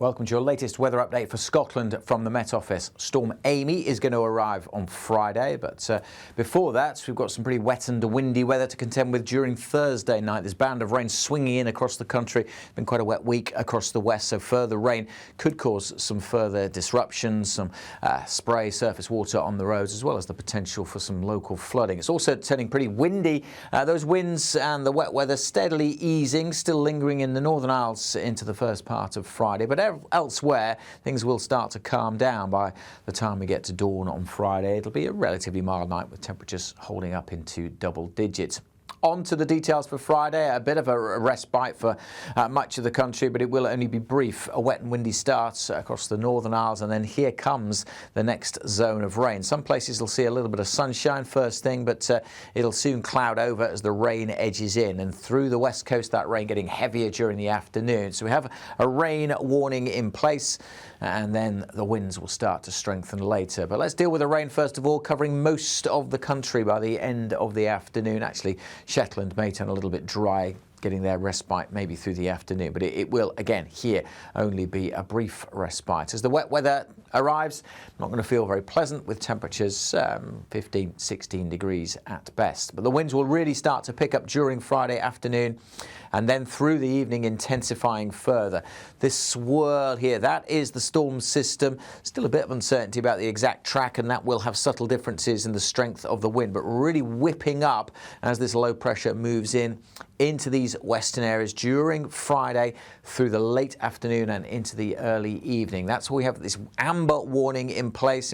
Welcome to your latest weather update for Scotland from the Met Office. Storm Amy is going to arrive on Friday, but before that, we've got some pretty wet and windy weather to contend with during Thursday night. This band of rain swinging in across the country. Been quite a wet week across the west, so further rain could cause some further disruptions, some spray surface water on the roads, as well as the potential for some local flooding. It's also turning pretty windy. Those winds and the wet weather steadily easing, still lingering in the Northern Isles into the first part of Friday, but elsewhere, things will start to calm down by the time we get to dawn on Friday. It'll be a relatively mild night with temperatures holding up into double digits. On to the details for Friday. A bit of a respite for much of the country, but it will only be brief. A wet and windy start across the Northern Isles, and then here comes the next zone of rain. Some places will see a little bit of sunshine first thing, but it'll soon cloud over as the rain edges in. And through the west coast, that rain getting heavier during the afternoon. So we have a rain warning in place, and then the winds will start to strengthen later. But let's deal with the rain first of all, covering most of the country by the end of the afternoon. Actually, Shetland may turn a little bit dry, getting their respite maybe through the afternoon, but it will, again, here only be a brief respite. As the wet weather arrives, not going to feel very pleasant with temperatures 15, 16 degrees at best. But the winds will really start to pick up during Friday afternoon and then through the evening, intensifying further. This swirl here, that is the storm system. Still a bit of uncertainty about the exact track, and that will have subtle differences in the strength of the wind, but really whipping up as this low pressure moves into these western areas during Friday through the late afternoon and into the early evening. That's why we have this amber warning in place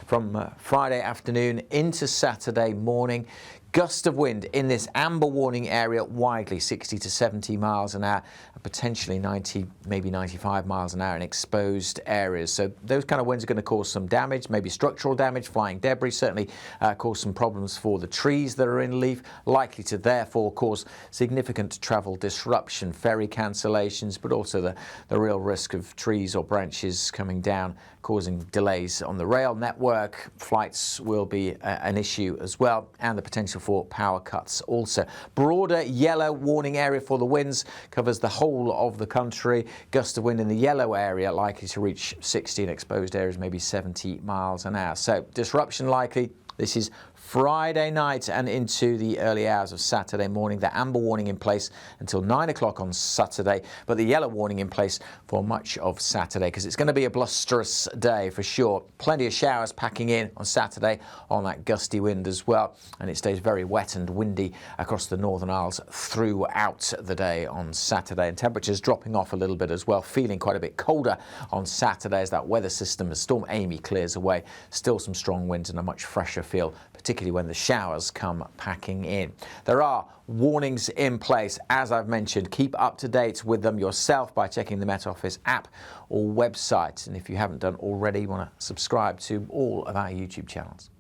from Friday afternoon into Saturday morning. Gust of wind in this amber warning area widely 60 to 70 miles an hour, potentially 90, maybe 95 miles an hour in exposed areas. So those kind of winds are going to cause some damage, maybe structural damage, flying debris, certainly cause some problems for the trees that are in leaf, likely to therefore cause significant travel disruption, ferry cancellations, but also the real risk of trees or branches coming down, causing delays on the rail network. Flights will be an issue as well, and the potential for power cuts also. Broader yellow warning area for the winds covers the whole of the country. Gust of wind in the yellow area likely to reach 60 in exposed areas, maybe 70 miles an hour. So disruption likely. This is Friday night and into the early hours of Saturday morning. The amber warning in place until 9 o'clock on Saturday, but the yellow warning in place for much of Saturday because it's going to be a blusterous day for sure. Plenty of showers packing in on Saturday on that gusty wind as well, and it stays very wet and windy across the Northern Isles throughout the day on Saturday, and temperatures dropping off a little bit as well, feeling quite a bit colder on Saturday as that weather system, as Storm Amy clears away. Still some strong winds and a much fresher feel, particularly when the showers come packing in. There are warnings in place, as I've mentioned. Keep up to date with them yourself by checking the Met Office app or website. And if you haven't done already, you want to subscribe to all of our YouTube channels.